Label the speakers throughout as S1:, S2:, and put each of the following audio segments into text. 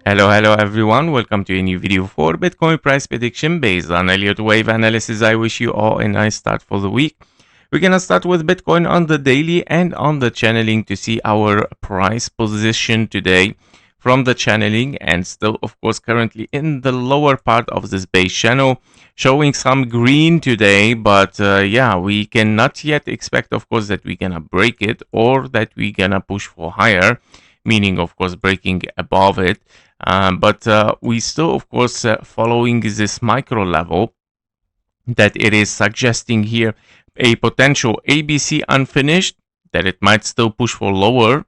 S1: Hello everyone, welcome to a new video for Bitcoin price prediction based on Elliott Wave analysis. I wish you all a nice start for the week. We're gonna start with Bitcoin on the daily and on the channeling to see our price position today from the channeling, and still of course currently in the lower part of this base channel, showing some green today, but yeah, we cannot yet expect of course that we're gonna break it or that we're gonna push for higher, meaning of course breaking above it. But we still of course following this micro level that it is suggesting here a potential ABC unfinished, that it might still push for lower.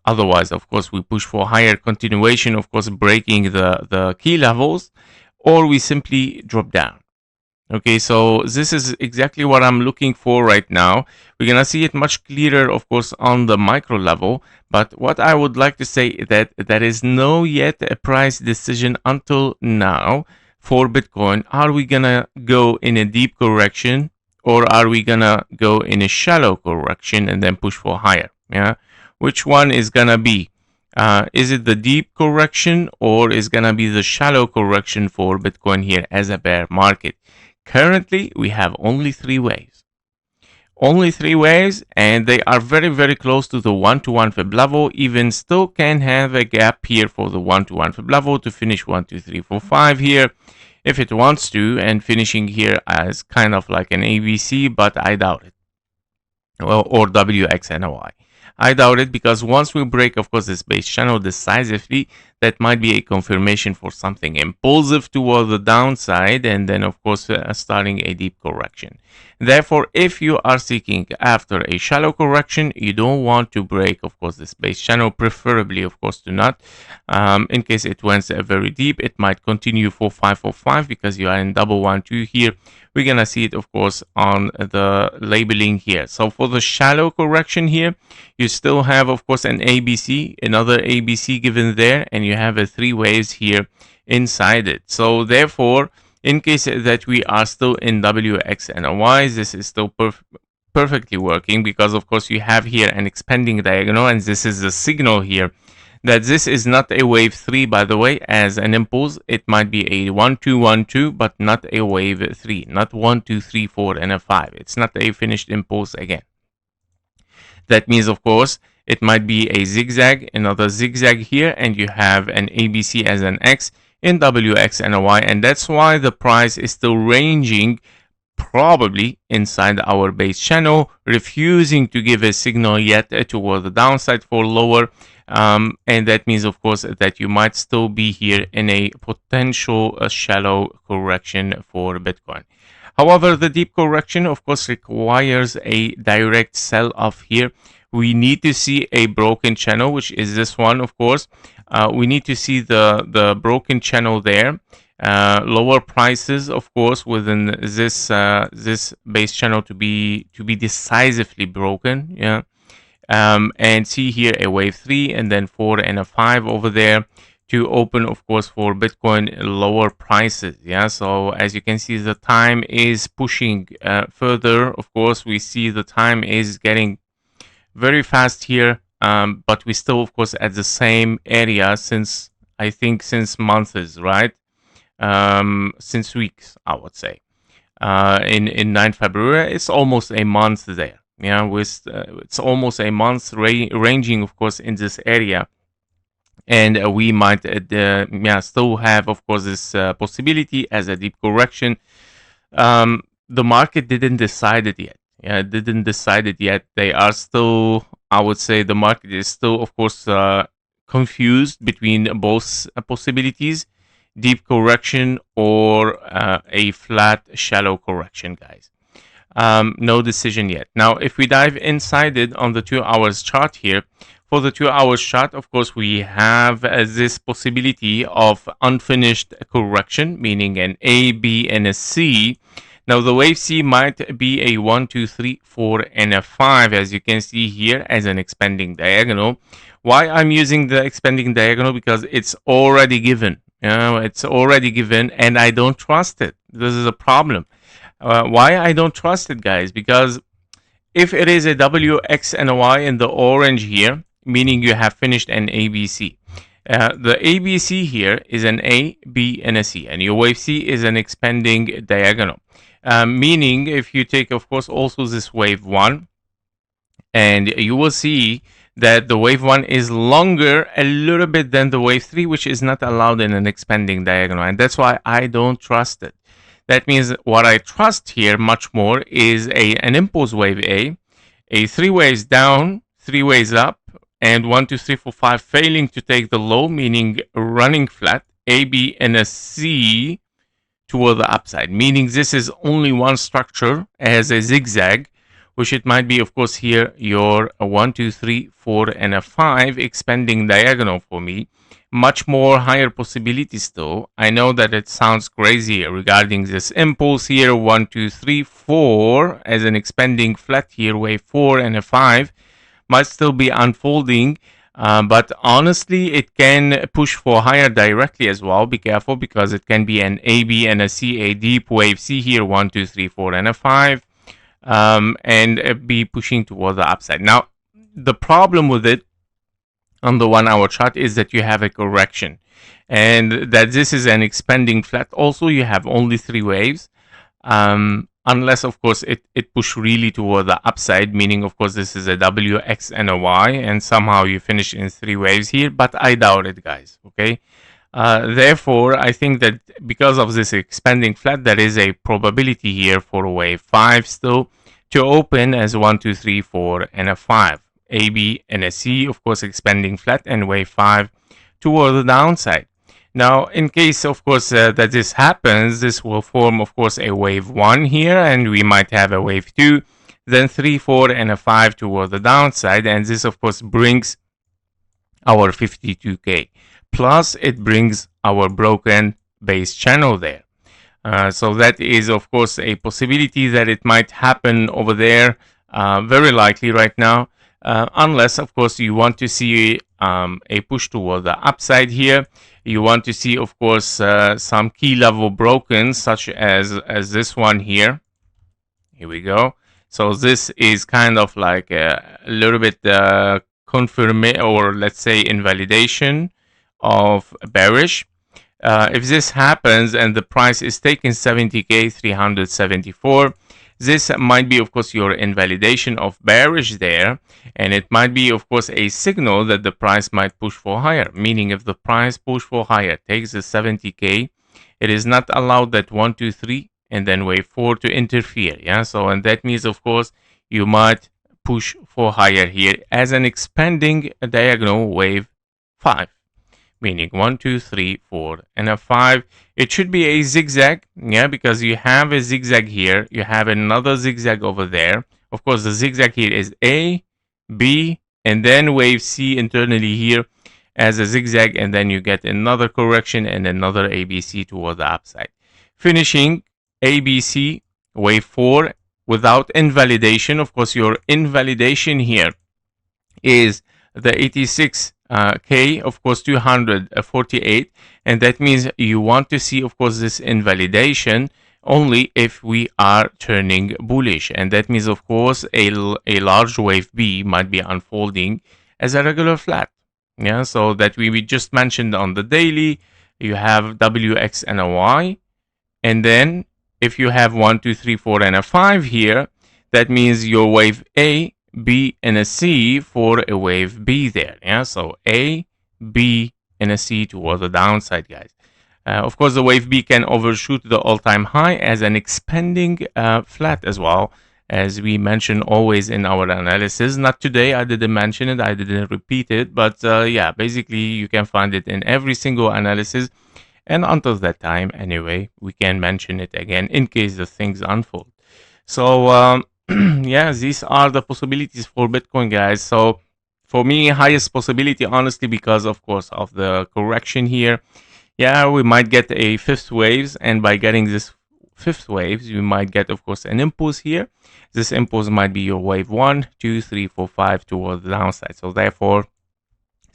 S1: Otherwise, of course, we push for higher continuation, of course, breaking the key levels, or we simply drop down. Okay, so this is exactly what I'm looking for right now. We're gonna see it much clearer, of course, on the micro level. But what I would like to say is that there is no yet a price decision until now for Bitcoin. Are we gonna go in a deep correction, or are we gonna go in a shallow correction and then push for higher? Yeah, which one is gonna be? Is it the deep correction, or is gonna be the shallow correction for Bitcoin here as a bear market? Currently, we have only three waves. Only three waves, and they are very, very close to the 1-to-1 fib level. Even still can have a gap here for the 1-to-1 fib level to finish 1, 2, 3, 4, 5 here, if it wants to, and finishing here as kind of like an ABC, but I doubt it. Well, or WXNY. I doubt it, because once we break, of course, this base channel decisively, that might be a confirmation for something impulsive toward the downside, and then, of course, starting a deep correction. Therefore, if you are seeking after a shallow correction, you don't want to break, of course, this base channel, preferably, of course, to not. In case it went very deep, it might continue for 545 because you are in double 1-2 here. We're gonna see it, of course, on the labeling here. So for the shallow correction here, you still have, of course, an ABC, another ABC given there, and you have a three waves here inside it. So therefore, in case that we are still in WX and Y, this is still perfectly working, because of course you have here an expanding diagonal, and this is the signal here that this is not a wave 3, by the way, as an impulse. It might be a 1-2-1-2, but not a wave 3, not 1, 2, 3, 4, and a 5. It's not a finished impulse again. That means, of course, it might be a zigzag, another zigzag here, and you have an ABC as an X in WX and a Y, and that's why the price is still ranging probably inside our base channel, refusing to give a signal yet toward the downside for lower. And that means, of course, that you might still be here in a potential shallow correction for Bitcoin. However, the deep correction, of course, requires a direct sell-off here. We need to see a broken channel, which is this one, of course. We need to see the broken channel there. Lower prices, of course, within this this base channel to be decisively broken. Yeah. And see here a wave 3 and then 4 and a 5 over there to open, of course, for Bitcoin lower prices. Yeah, so as you can see, the time is pushing further. Of course, we see the time is getting very fast here, but we still, of course, at the same area since, I think, since months, right? Since weeks, I would say. In 9 February, it's almost a month there. Yeah, with it's almost a month ranging, of course, in this area, and we might still have, of course, this possibility as a deep correction. The market didn't decide it yet. Yeah, didn't decide it yet. They are still, I would say, the market is still, of course, confused between both possibilities: deep correction or a flat, shallow correction, guys. No decision yet. Now, if we dive inside it on the 2 hours chart here, for the 2 hours chart, of course, we have this possibility of unfinished correction, meaning an A, B, and a C. Now, the wave C might be a 1, 2, 3, 4, and a 5, as you can see here, as an expanding diagonal. Why I'm using the expanding diagonal? Because it's already given. It's already given, and I don't trust it. This is a problem. Why I don't trust it, guys? Because if it is a W, X, and a Y in the orange here, meaning you have finished an ABC. The ABC here is an A, B, and a C, and your wave C is an expanding diagonal. Meaning, if you take, of course, also this wave 1, and you will see that the wave 1 is longer a little bit than the wave 3, which is not allowed in an expanding diagonal, and that's why I don't trust it. That means what I trust here much more is an impulse wave A 3 waves down, 3 waves up, and 1, 2, 3, 4, 5 failing to take the low, meaning running flat, A, B, and a C toward the upside, meaning this is only one structure as a zigzag, which it might be, of course, here your 1, 2, 3, 4, and a 5 expanding diagonal for me. Much more higher possibilities though. I know that it sounds crazy regarding this impulse here, 1, 2, 3, 4 as an expanding flat here, wave 4 and a 5 might still be unfolding, but honestly it can push for higher directly as well. Be careful, because it can be an A, B, and a C, a deep wave C here, 1, 2, 3, 4, and a 5, and be pushing toward the upside. Now the problem with it on the 1 hour chart is that you have a correction, and that this is an expanding flat. Also, you have only 3 waves, unless of course it push really toward the upside, meaning of course this is a W, X, and a Y, and somehow you finish in 3 waves here, but I doubt it, guys. Okay, therefore I think that because of this expanding flat, there is a probability here for wave 5 still to open as 1, 2, 3, 4, and a 5. A, B, and a C, of course, expanding flat, and wave 5 toward the downside. Now, in case, of course, that this happens, this will form, of course, a wave 1 here, and we might have a wave 2, then 3, 4, and a 5 toward the downside, and this, of course, brings our 52K. Plus, it brings our broken base channel there. So that is, of course, a possibility that it might happen over there, very likely right now. Unless, of course, you want to see a push toward the upside here. You want to see, of course, some key level broken, such as this one here. Here we go. So this is kind of like a little bit confirmation, or let's say invalidation of bearish. If this happens and the price is taken 70K 374, this might be, of course, your invalidation of bearish there, and it might be, of course, a signal that the price might push for higher. Meaning, if the price push for higher takes the 70K, it is not allowed that 1, 2, 3, and then wave 4 to interfere. Yeah, so and that means, of course, you might push for higher here as an expanding diagonal wave 5. Meaning 1, 2, 3, 4, and a 5. It should be a zigzag, yeah, because you have a zigzag here, you have another zigzag over there. Of course, the zigzag here is A, B, and then wave C internally here as a zigzag, and then you get another correction and another ABC toward the upside. Finishing ABC, wave 4, without invalidation. Of course, your invalidation here is the 86. K, of course, 248, and that means you want to see, of course, this invalidation only if we are turning bullish, and that means, of course, a large wave B might be unfolding as a regular flat. Yeah, so that we just mentioned on the daily, you have W, X, and a Y, and then if you have 1, 2, 3, 4, and a 5 here, that means your wave A, B, and a C for a wave B there. Yeah, so A, B, and a C toward the downside, guys. Of course, the wave B can overshoot the all-time high as an expanding flat as well, as we mention always in our analysis. Not today, I didn't mention it, I didn't repeat it, but yeah, basically you can find it in every single analysis, and until that time anyway, we can mention it again in case the things unfold. So yeah, these are the possibilities for Bitcoin, guys. So for me, highest possibility, honestly, because of course of the correction here, yeah, we might get a 5th waves, and by getting this 5th waves, you might get, of course, an impulse here. This impulse might be your wave 1, 2, 3, 4, 5 toward the downside. So therefore,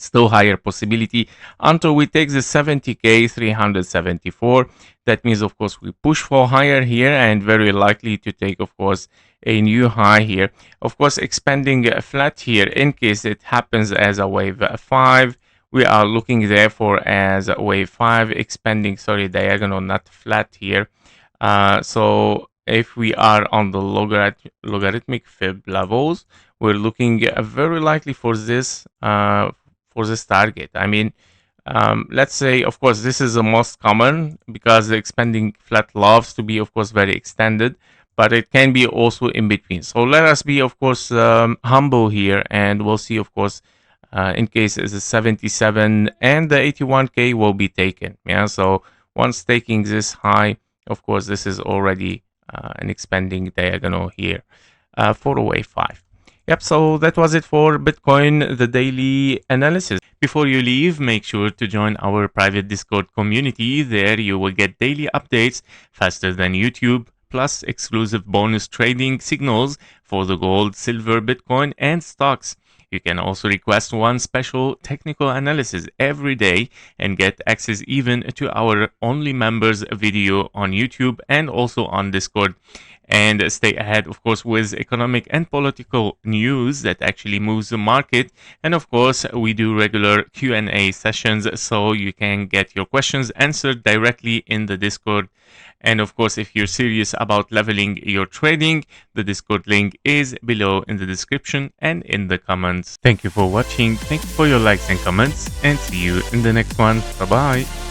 S1: Still higher possibility until we take the 70k 374. That means, of course, we push for higher here and very likely to take, of course, a new high here. Of course, expanding flat here in case it happens as a wave 5. We are looking therefore as a wave 5 expanding, sorry, diagonal, not flat here. So if we are on the logarithmic fib levels, we're looking very likely for this target. I mean, let's say, of course, this is the most common because the expanding flat loves to be, of course, very extended, but it can be also in between. So let us be, of course, humble here, and we'll see, of course, in case it's a 77 and the 81k will be taken. Yeah, so once taking this high, of course, this is already an expanding diagonal here for a wave 5. Yep, so that was it for Bitcoin, the daily analysis. Before you leave, make sure to join our private Discord community. There you will get daily updates faster than YouTube, plus exclusive bonus trading signals for the gold, silver, Bitcoin, and stocks. You can also request one special technical analysis every day and get access even to our only members video on YouTube and also on Discord. And stay ahead, of course, with economic and political news that actually moves the market. And of course, we do regular Q&A sessions, so you can get your questions answered directly in the Discord. And of course, if you're serious about leveling your trading, the Discord link is below in the description and in the comments. Thank you for watching. Thank you for your likes and comments, and see you in the next one. Bye-bye.